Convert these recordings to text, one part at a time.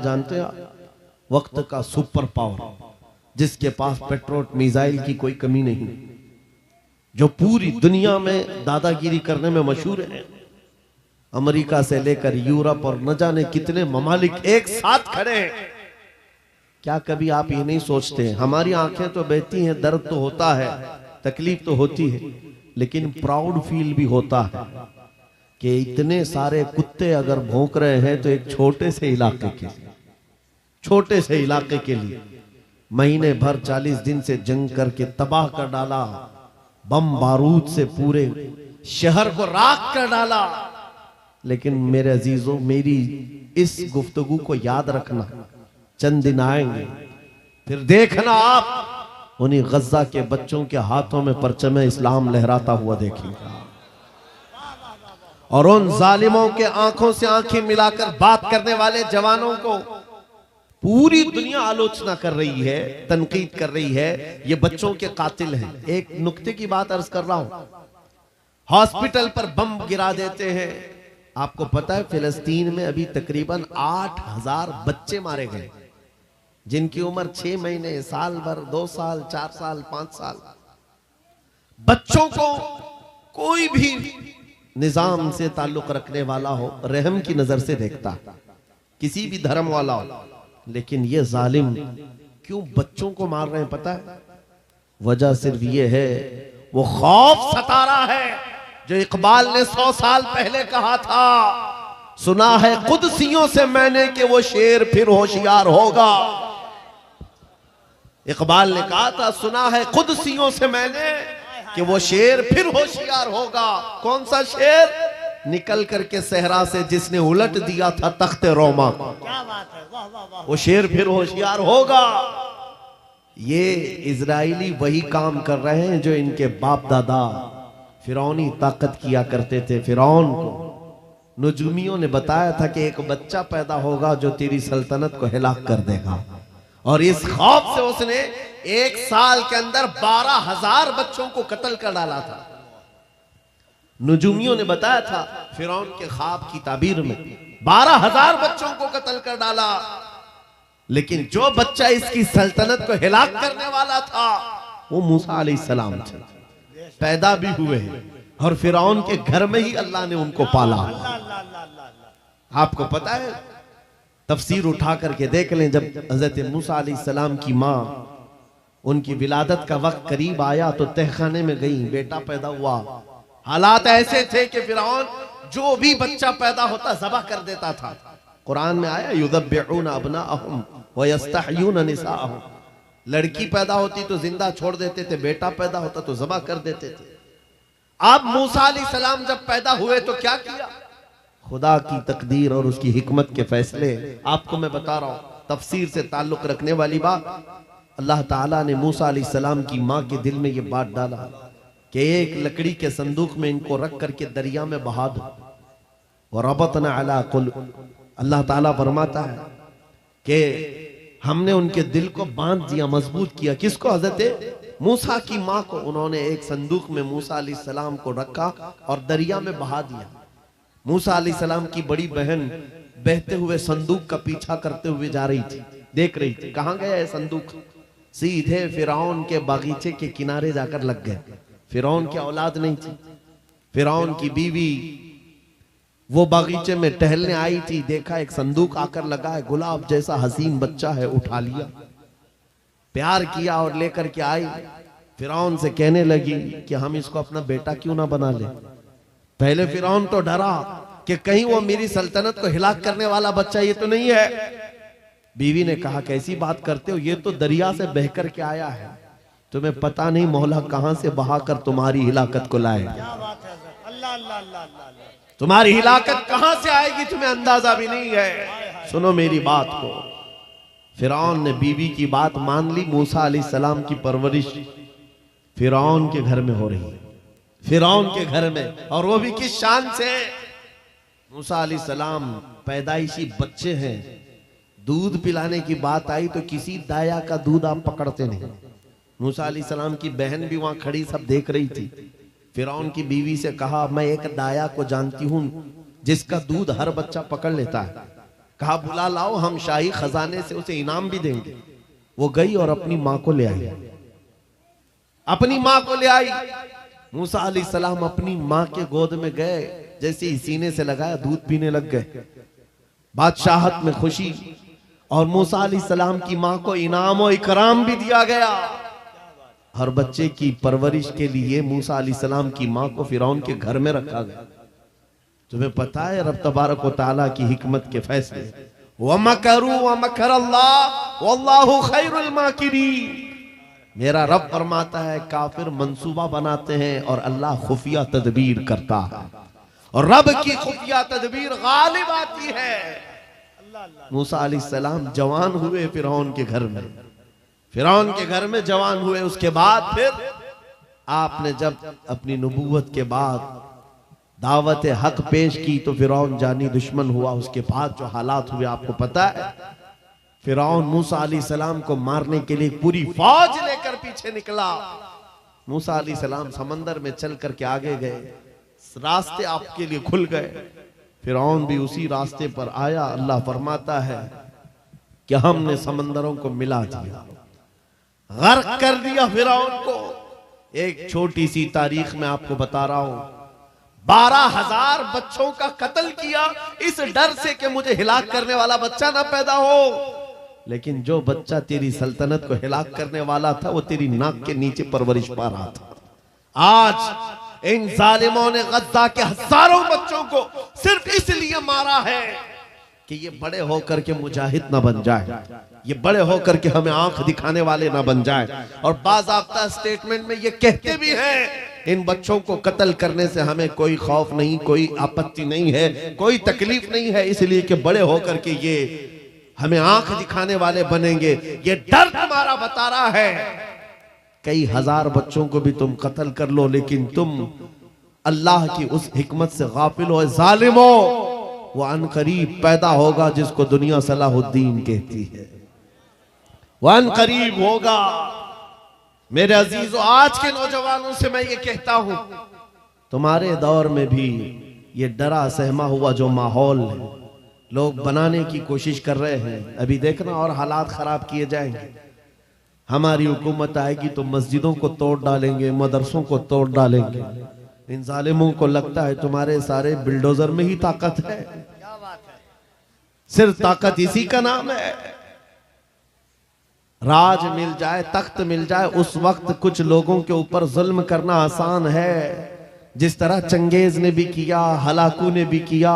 जानते हैं आप? वक्त का सुपर पावर, जिसके पास पेट्रोल मिसाइल की कोई कमी नहीं, जो पूरी दुनिया में दादागिरी करने में मशहूर है। अमेरिका से लेकर यूरोप और न जाने कितने ममालिक एक साथ खड़े हैं। क्या कभी आप ये नहीं सोचते, हमारी आंखें तो बहती हैं, दर्द तो होता है, तकलीफ तो होती है, लेकिन प्राउड फील भी होता है कि इतने सारे कुत्ते अगर भौंक रहे हैं तो एक छोटे से इलाके के लिए महीने भर 40 दिन से जंग करके तबाह कर डाला, बम बारूद से पूरे शहर को राख कर डाला। लेकिन मेरे अजीजों, मेरी इस गुफ्तगू को याद रखना, चंद दिन आएंगे फिर देखना आप उन्हीं गज्जा के बच्चों के हाथों में परचम इस्लाम लहराता हुआ देखेंगे, और उन जालिमों के आंखों से आंखें मिलाकर बात करने वाले जवानों को पूरी दुनिया आलोचना कर रही है, तनकीद कर रही है, ये बच्चों के कातिल हैं। एक नुक्ते की बात अर्ज कर रहा हूं, हॉस्पिटल पर बम गिरा देते हैं। आपको पता है फिलिस्तीन में अभी तकरीबन 8000 बच्चे मारे गए, जिनकी उम्र 6 महीने, साल भर, 2 साल, 4 साल, 5 साल। बच्चों को कोई भी निजाम से ताल्लुक रखने वाला हो, रहम की नजर से देखता, किसी भी धर्म वाला हो, लेकिन ये जालिम क्यों बच्चों को मार रहे हैं पता है? वजह सिर्फ ये है, वो खौफ सता रहा है जो इकबाल ने 100 साल पहले कहा था, सुना है कुदसियों से मैंने कि वो शेर फिर होशियार होगा। इकबाल ने कहा था, सुना है कुदसियों से मैंने कि वो शेर फिर होशियार होगा। कौन सा शेर? निकल करके सहरा से जिसने उलट दिया था तख्ते रोमा को। क्या बात है, वाह वाह वाह। वो शेर फिर होशियार होगा। ये इजराइली वही काम कर रहे हैं जो इनके बाप दादा फिरौनी ताकत किया करते थे। फिरौन को नुजूमियों ने बताया था कि एक बच्चा पैदा होगा जो तेरी सल्तनत को हिलाक कर देगा, और इस खौफ से उसने 1 साल के अंदर 12,000 बच्चों को कत्ल कर डाला था। नुजूमियों ने बताया था फिरौन के ख्वाब की ताबीर में 12,000 बच्चों को कत्ल कर डाला, लेकिन जो बच्चा इसकी सल्तनत को हिलाक करने वाला था वो मूसा अलैहिस्सलाम थे। पैदा भी हुए और फिरौन के घर में ही अल्लाह ने उनको पाला। आपको पता है, तफसीर उठा करके देख लें, जब हजरत मूसा अलैहिस्सलाम की माँ, उनकी विलादत का वक्त करीब आया तो तहखाने में गई, बेटा पैदा हुआ। हालात ऐसे थे कि फिरौन जो भी बच्चा पैदा होता ज़बह कर देता था। कुरान में आया, युज़ब्बिऊन अब्नाअहुम व यस्तहयून निसाअहुम। लड़की पैदा होती तो जिंदा छोड़ देते थे, बेटा पैदा होता तो ज़बह कर देते थे। अब मूसा अलैहिस्सलाम जब पैदा हुए तो क्या किया? खुदा की तकदीर और उसकी हिकमत के फैसले आपको मैं बता रहा हूं, तफसीर से ताल्लुक रखने वाली बात। अल्लाह ताला ने मूसा अलैहिस्सलाम की माँ के दिल में ये बात डाला कि एक लकड़ी के संदूक में इनको रख करके दरिया में बहा दो। और रबतना अला कुलूब, अल्लाह ताला फरमाता है कि हमने उनके दिल को बांध दिया, मजबूत किया। किसको? हजरत मूसा की माँ को। उन्होंने एक संदूक में मूसा अलैहिस्सलाम को रखा और दरिया में बहा दिया। मूसा अलैहिस्सलाम की बड़ी बहन बहते हुए संदूक का पीछा करते हुए जा रही थी, देख रही थी कहां गया है संदूक। सीधे फिरौन के बागीचे के किनारे जाकर लग गए। फिरौन की औलाद नहीं थी, फिरौन की बीवी वो बागीचे में टहलने आई थी, देखा एक संदूक आकर लगा है, गुलाब जैसा हसीन बच्चा है, उठा लिया, प्यार किया और लेकर के आई। फिरौन से कहने लगी कि हम इसको अपना बेटा क्यों ना बना ले। पहले फिरौन तो डरा कि कहीं वो मेरी सल्तनत को हिलाक करने वाला बच्चा ये तो नहीं है। बीवी ने कहा, कैसी बात करते हो, ये तो दरिया से बहकर के आया है, तुम्हें पता नहीं मौला कहां से बहाकर तुम्हारी हिलाकत को लाए। तुम्हारी हिलाकत कहां से आएगी तुम्हें अंदाजा भी नहीं है। सुनो मेरी बात को। फिरौन ने बीवी की बात मान ली। मूसा अलैहिस्सलाम की परवरिश फिरौन के घर में हो रही है, फिरौन के घर में, और वो भी किस शान से। मूसा अलैहिस्सलाम पैदाइशी बच्चे हैं, दूध पिलाने की बात आई तो किसी दाया का दूध आप पकड़ते नहीं। मूसा अलैहिस्सलाम की बहन भी वहां खड़ी सब देख रही थी। फिरौन की बीवी से कहा, मैं एक दाया को जानती हूं जिसका दूध हर बच्चा पकड़ लेता है। कहा बुला लाओ, हम शाही खजाने से उसे इनाम भी देंगे। वो गई और अपनी माँ को ले आई, अपनी माँ को ले आई। मूसा अलैहिस्सलाम अपनी माँ के गोद में गए, जैसे ही सीने से लगाया दूध पीने लग गए। बादशाहत में खुशी, और मूसा अलैहिस्सलाम की माँ को इनाम और इकराम भी दिया गया। हर बच्चे की परवरिश के लिए मूसा अलैहिस्सलाम की माँ को फिरौन के घर में रखा गया। तुम्हें पता है रब तबारक व तआला की हिकमत के फैसले, वमकरू वमकरल्लाह वल्लाहु खैरुल माकिरीन। मेरा रब फरमाता है काफिर मंसूबा बनाते हैं और अल्लाह खुफिया तदबीर करता है, और रब की खुफिया तदबीर गालिब आती है। मूसा अलैहिस्सलाम जवान हुए फिरौन के घर में, फिरौन के घर में जवान हुए। उसके बाद फिर आपने जब अपनी नबूवत के बाद दावत हक पेश की तो फिरौन जानी दुश्मन हुआ। उसके बाद जो हालात हुए आपको पता है। फिरौन मूसा अलैहिस्सलाम को मारने के लिए पूरी फौज लेकर पीछे निकला। मूसा अलैहिस्सलाम समंदर में चल करके आगे गए, रास्ते आपके लिए खुल गए। फिरौन भी उसी रास्ते पर आया। अल्लाह फरमाता है कि हमने समंदरों को मिला दिया, गर्क कर दिया फिरौन को। एक छोटी सी तारीख में आपको बता रहा हूं, 12,000 बच्चों का कत्ल किया इस डर से कि मुझे हिलाक करने वाला बच्चा ना पैदा हो। लेकिन जो बच्चा तेरी सल्तनत को हिलाक करने वाला था वो तेरी नाक के नीचे परवरिश पा रहा था। आज इन जालिमों ने गद्दा के हजारों बच्चों को सिर्फ इसलिए मारा है कि ये बड़े होकर के मुजाहिद ना बन जाए, ये बड़े होकर के हमें आंख दिखाने वाले ना बन जाए। और बाज़ाब्ता स्टेटमेंट में ये कहते भी हैं इन बच्चों को कत्ल करने से हमें कोई खौफ नहीं, कोई आपत्ति नहीं है, कोई तकलीफ नहीं है, इसलिए कि बड़े होकर के ये हमें आंख दिखाने वाले बनेंगे। ये डर तुम्हारा बता रहा है। कई हजार बच्चों को भी तुम कत्ल कर लो, लेकिन तुम अल्लाह की उस हिकमत से गाफिल हो। जालिमो, वो अनकरीब पैदा होगा जिसको दुनिया सलाहुद्दीन कहती है, वो अनकरीब होगा। मेरे अजीजों, आज के नौजवानों से मैं ये कहता हूं, तुम्हारे दौर में भी ये डरा सहमा हुआ जो माहौल है लोग बनाने की कोशिश कर रहे हैं, अभी देखना और हालात खराब किए जाएंगे। हमारी हुकूमत आएगी तो मस्जिदों को तोड़ डालेंगे, मदरसों को तोड़ डालेंगे। इन जालिमों को लगता है तुम्हारे सारे बिल्डोजर में ही ताकत है। सिर्फ ताकत इसी का नाम है। राज मिल जाए, तख्त मिल जाए, उस वक्त कुछ लोगों के ऊपर जुल्म करना आसान है। जिस तरह चंगेज ने भी किया, हलाकू ने भी किया,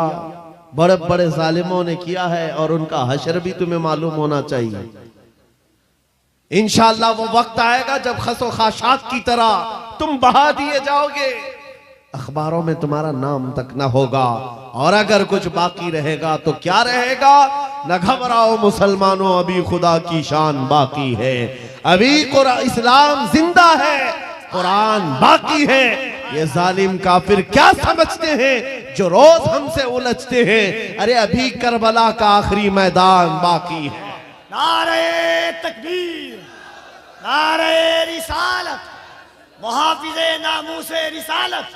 बड़े बड़े जालिमों ने किया है, और उनका हशर भी तुम्हें मालूम होना चाहिए। इंशाअल्लाह वो वक्त आएगा जब खसो खाशात की तरह तुम बहा दिए जाओगे, अखबारों में तुम्हारा नाम तक ना होगा। और अगर कुछ बाकी रहेगा तो क्या रहेगा? न घबराओ मुसलमानों, अभी खुदा की शान बाकी है, अभी इस्लाम जिंदा है, कुरान बाकी है। ये जालिम काफिर क्या समझते हैं जो रोज हमसे उलझते हैं? अरे अभी करबला का आखिरी मैदान बाकी है। नारे तकबीर, नारे रिसालत, मुहाफिज़े नामूसे रिसालत,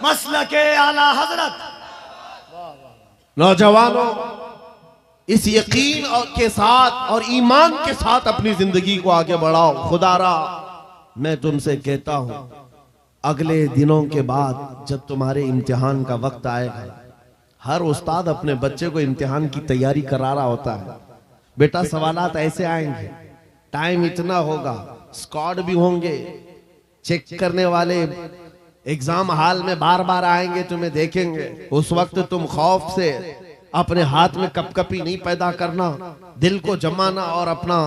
मसलके आला हजरत। नौजवानों, इस यकीन के साथ और ईमान के साथ अपनी जिंदगी को आगे बढ़ाओ। खुदारा मैं तुमसे कहता हूं, अगले दिनों के बाद जब तुम्हारे इम्तिहान का वक्त आएगा, हर उस्ताद अपने बच्चे को इम्तिहान की तैयारी करा रहा होता है। बेटा सवालात ऐसे आएंगे, टाइम इतना होगा, स्क्वाड भी होंगे, चेक करने वाले एग्जाम हॉल में बार बार आएंगे, तुम्हें देखेंगे। उस वक्त तुम खौफ से अपने हाथ में कपकपी नहीं पैदा करना, दिल को जमाना और अपना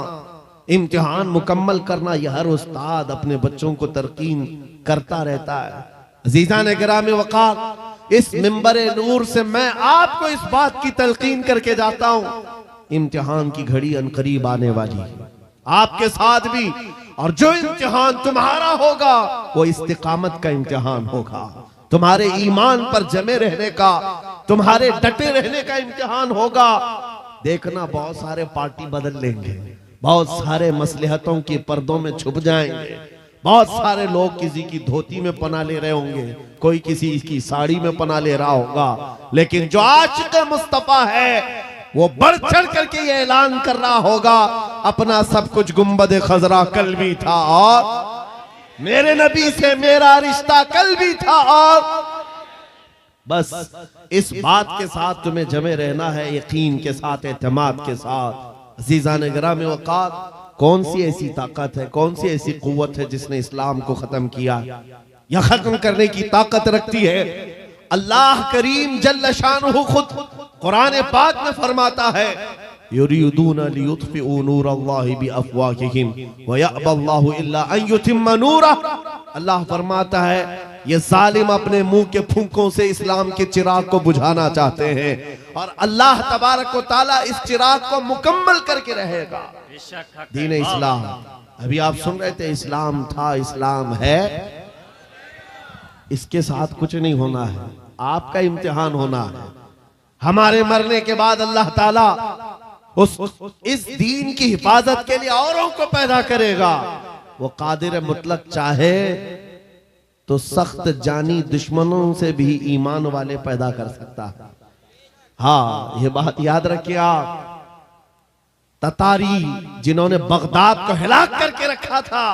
इम्तिहान मुकम्मल करना। यह हर उस्ताद अपने बच्चों को तरकीन करता रहता है। अजीज़ान गिरामी वक़ार, इस मिंबर नूर से मैं आपको इस बात की तलकीन करके जाता हूं, इम्तिहान की घड़ी अनकरीब आने वाली है, आपके साथ भी। और जो इम्तिहान तुम्हारा होगा वो इस्तिकामत का इम्तिहान होगा, तुम्हारे ईमान पर जमे रहने का, तुम्हारे डटे रहने का इम्तिहान होगा। देखना बहुत सारे पार्टी बदल लेंगे, बहुत सारे मसलहतों के पर्दों में छुप जाएंगे, बहुत सारे लोग किसी की धोती में पना ले रहे होंगे, कोई किसी की साड़ी में पना ले रहा होगा। लेकिन जो आशिक़ मुस्तफा है वो बढ़ चढ़ करके ये ऐलान कर रहा होगा अपना सब कुछ गुंबद खजरा कल भी था और मेरे नबी से मेरा रिश्ता कल भी था और बस इस बात के साथ तुम्हें जमे रहना है, यकीन के साथ, एतमाद के साथ। अज़ीज़ान गिराम वक़ार, कौन सी ऐसी ताकत है, कौन सी ऐसी कुव्वत है जिसने इस्लाम को खत्म किया या खत्म करने की ताकत रखती है? अल्लाह करीम जल्ल शानुहु खुद कुरान पाक में फरमाता है, युरीदूना लियुत्फिउ नूरल्लाहि बिअफ़वाहिहिम व यअबल्लाहु इल्ला अन युतिम्मा नूरहु। अल्लाह फरमाता है ये जालिम अपने मुंह के फूंकों से इस्लाम के चिराग को बुझाना चाहते हैं और अल्लाह तबारक व तआला इस चिराग को मुकम्मल करके रहेगा। दीन इस्लाम, अभी आप सुन रहे थे, इस्लाम था, इस्लाम है, इसके साथ कुछ नहीं होना है, आपका इम्तिहान होना है। हमारे मरने के बाद अल्लाह ताला इस दीन की हिफाजत के लिए औरों को पैदा करेगा। वो कादिर मुतलक चाहे तो सख्त जानी दुश्मनों से भी ईमान वाले पैदा कर सकता है। हाँ, ये बात याद रखिए आप। ततारी जिन्होंने बगदाद को हिलाक करके रखा था,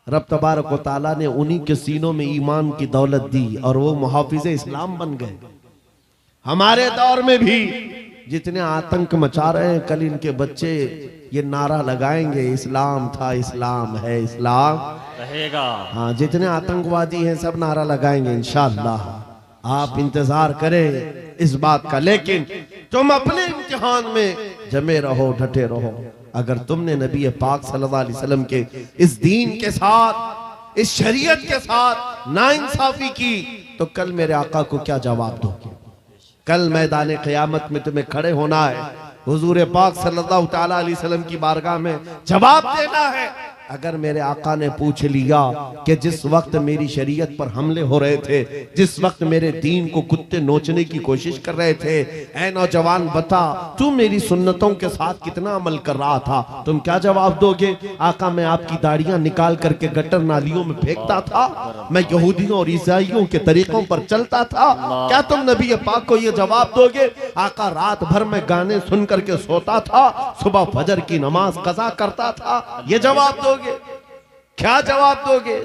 रब तबारक व तआला ने उन्हीं के सीनों में ईमान की दौलत दी और वो मुहाफिज़े इस्लाम बन गए। हमारे दौर में भी जितने आतंक मचा रहे हैं, कल इनके बच्चे ये नारा लगाएंगे, इस्लाम था, इस्लाम है, इस्लाम रहेगा। हाँ, जितने आतंकवादी हैं सब नारा लगाएंगे इंशाअल्लाह। आप इंतजार करें इस बात का, लेकिन तुम अपने इम्तिहान में जमे रहो, डटे रहो। अगर तुमने नबी पाक सल्लल्लाहु अलैहि वसल्लम के इस दीन के साथ, इस शरीयत के साथ नाइंसाफी की तो कल मेरे आका को क्या जवाब दोगे? कल मैदान क़यामत में तुम्हें खड़े होना है, हुजूर पाक सल्लल्लाहु तआला अलैहि वसल्लम की बारगाह में जवाब देना है। अगर मेरे आका ने पूछ लिया कि जिस वक्त मेरी शरीयत पर हमले हो रहे थे, जिस वक्त मेरे दीन को कुत्ते नोचने की कोशिश कर रहे थे, ऐ नौजवान बता तू मेरी सुन्नतों के साथ कितना अमल कर रहा था? तुम क्या जवाब दोगे? आका, मैं आपकी दाढ़ियां निकाल करके गटर नालियों में फेंकता था, मैं यहूदियों और ईसाइयों के तरीकों पर चलता था। क्या तुम नबी पाक को यह जवाब दोगे? आका, रात भर में गाने सुन करके सोता था, सुबह फजर की नमाज कज़ा करता था, ये जवाब दोगे? क्या जवाब दोगे?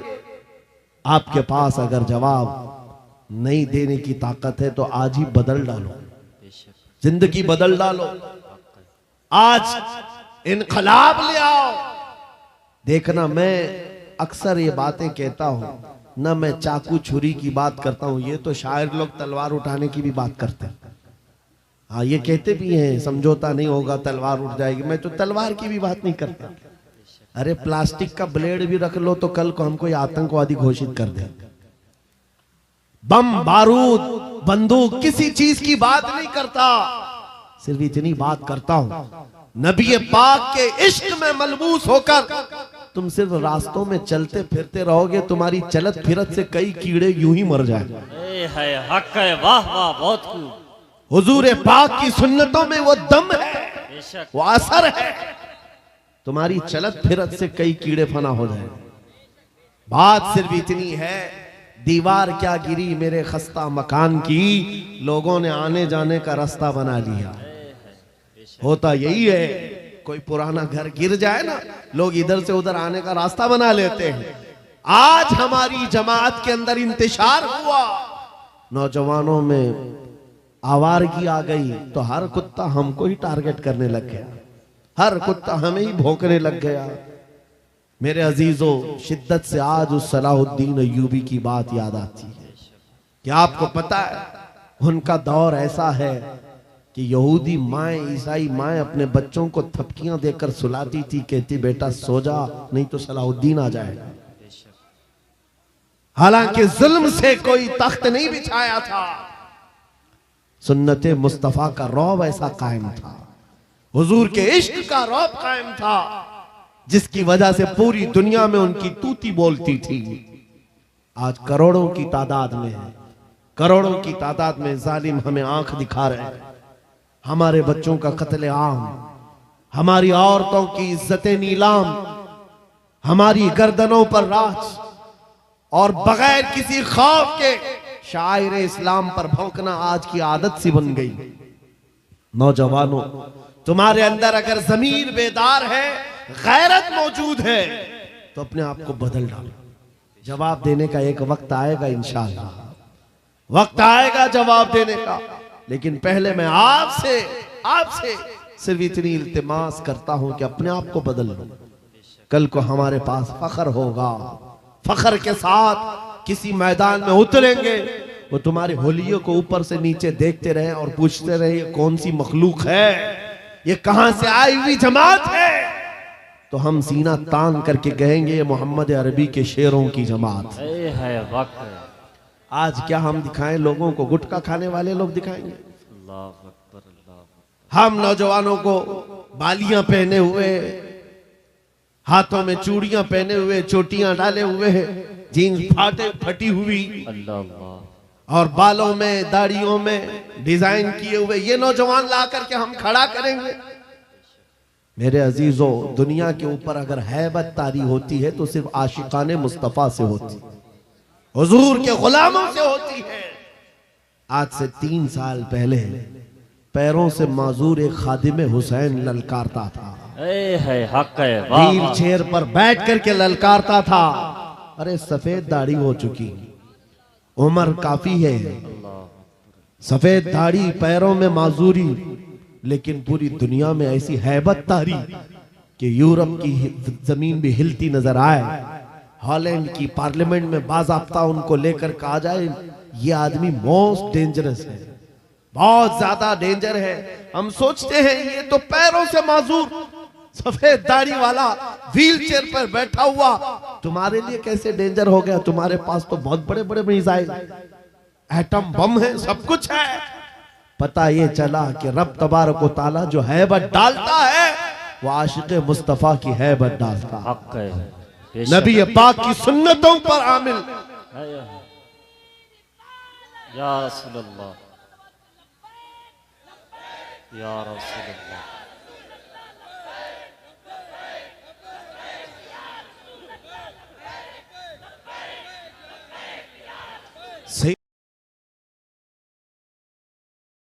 आपके पास अगर जवाब नहीं देने की ताकत है तो आज ही बदल डालो, जिंदगी बदल डालो, आज इनकलाब ले आओ। देखना, मैं अक्सर ये बातें कहता हूं ना, मैं चाकू छुरी की बात करता हूं, ये तो शायर लोग तलवार उठाने की भी बात करते हैं। हाँ, ये कहते भी हैं समझौता नहीं होगा, तलवार उठ जाएगी। मैं तो तलवार की भी बात नहीं करता। अरे प्लास्टिक का ब्लेड भी रख लो तो कल को हमको ये आतंकवादी घोषित कर दे। बम, बारूद, बंदूक, किसी चीज की बात नहीं करता, सिर्फ इतनी बात करता हूं, नबी पाक के इश्क में मलबूस होकर तुम सिर्फ रास्तों में चलते फिरते रहोगे, तुम्हारी चलत फिरत से कई कीड़े यूं ही मर जाएंगे। हक है, वाह वाह, बहुत खूब। हुजूर पाक की सुन्नतों में वो दम है, वो असर है, तुम्हारी चलत फिरत से कई कीड़े फना हो जाए। बात सिर्फ इतनी है, दीवार क्या गिरी मेरे खस्ता मकान की, लोगों ने आने जाने का रास्ता बना लिया। होता यही है, कोई पुराना घर गिर जाए ना, लोग इधर से उधर आने का रास्ता बना लेते हैं। आज हमारी जमात के अंदर इंतशार हुआ, नौजवानों में आवारगी आ गई तो हर कुत्ता हमको ही टारगेट करने लग गया, हर कुत्ता हमें ही भौंकने लग गया। मेरे अजीजों, शिद्दत से आज उस सलाहुद्दीन अय्यूबी की बात याद आती है। क्या आपको पता है, उनका दौर ऐसा है कि यहूदी माएँ, ईसाई माएँ अपने बच्चों को थपकियां देकर सुलाती थी, कहती बेटा सो जा नहीं तो सलाहुद्दीन आ जाएगा। हालांकि जुल्म से कोई तख्त नहीं बिछाया था, सुन्नते मुस्तफा का रौब ऐसा कायम था, हुजूर के इश्क का रौब कायम था, जिसकी वजह से पूरी दुनिया में उनकी तूती बोलती थी। आज करोड़ों की तादाद में है, करोड़ों की तादाद में जालिम हमें आंख दिखा रहे हैं। हमारे बच्चों का कत्ले आम, हमारी औरतों की इज्जतें नीलाम, हमारी गर्दनों पर राज, और बगैर किसी खौफ के शायर इस्लाम पर भौंकना आज की आदत सी बन गई। नौजवानों, तुम्हारे अंदर अगर ज़मीर बेदार है, गैरत मौजूद है, तो अपने आप को बदल डालो। जवाब देने का एक वक्त आएगा, इंशाअल्लाह वक्त आएगा जवाब देने का। लेकिन पहले मैं आपसे सिर्फ इतनी इल्तिमास करता हूं कि अपने आप को बदल लो। कल को हमारे पास फख्र होगा, फख्र के साथ किसी मैदान में उतरेंगे, वो तुम्हारी होलियों को ऊपर से नीचे देखते रहे और पूछते रहे ये कौन सी मखलूक है, ये कहां से आई हुई जमात है, तो हम सीना तान करके कहेंगे ये मोहम्मद अरबी के शेरों की जमात है। वक्त आज क्या हम दिखाएं लोगों को? गुटखा खाने वाले लोग दिखाएंगे। अल्लाह अकबर, अल्लाह अकबर। हम नौजवानों को बालियां पहने हुए, हाथों में चूड़ियां पहने हुए, चोटियां डाले हुए, जीन्स फटी हुई, अल्लाह अल्लाह, और बालों में दाढ़ियों में डिजाइन किए हुए ये नौजवान ला करके हम खड़ा करेंगे। मेरे अजीजों, दुनिया के ऊपर अगर हैबत तारी होती है तो सिर्फ आशिकाने मुस्तफा से होती, हुजूर के गुलामों से होती है। आज से 3 साल पहले पैरों से माजूर एक खादिम हुसैन ललकारता था, है हक है। वाह व्हील चेयर पर बैठ करके ललकारता था। अरे सफेद दाढ़ी हो चुकी, उम्र काफी है, सफेद दाढ़ी, पैरों में माजूरी, लेकिन पूरी दुनिया में ऐसी हैबत तारी कि यूरोप की जमीन भी हिलती नजर आए। हॉलैंड की पार्लियामेंट में बाज़ाब्ता उनको लेकर कहा जाए ये आदमी मोस्ट डेंजरस है, बहुत ज्यादा डेंजर है। हम सोचते हैं ये तो पैरों से माजूर सफेद दाढ़ी वाला व्हील चेयर पर बैठा हुआ तुम्हारे लिए कैसे डेंजर हो गया? तुम्हारे पास तो बहुत बड़े बड़े मिसाइल, एटम बम है, सब कुछ है। पता ये चला कि रब तबारक व तआला जो हैबत डालता है वो आशिक मुस्तफा की हैबत डालता है। हक है, नबी पाक की सुन्नतों पर आमिल। या रसूल अल्लाह, या रसूल अल्लाह।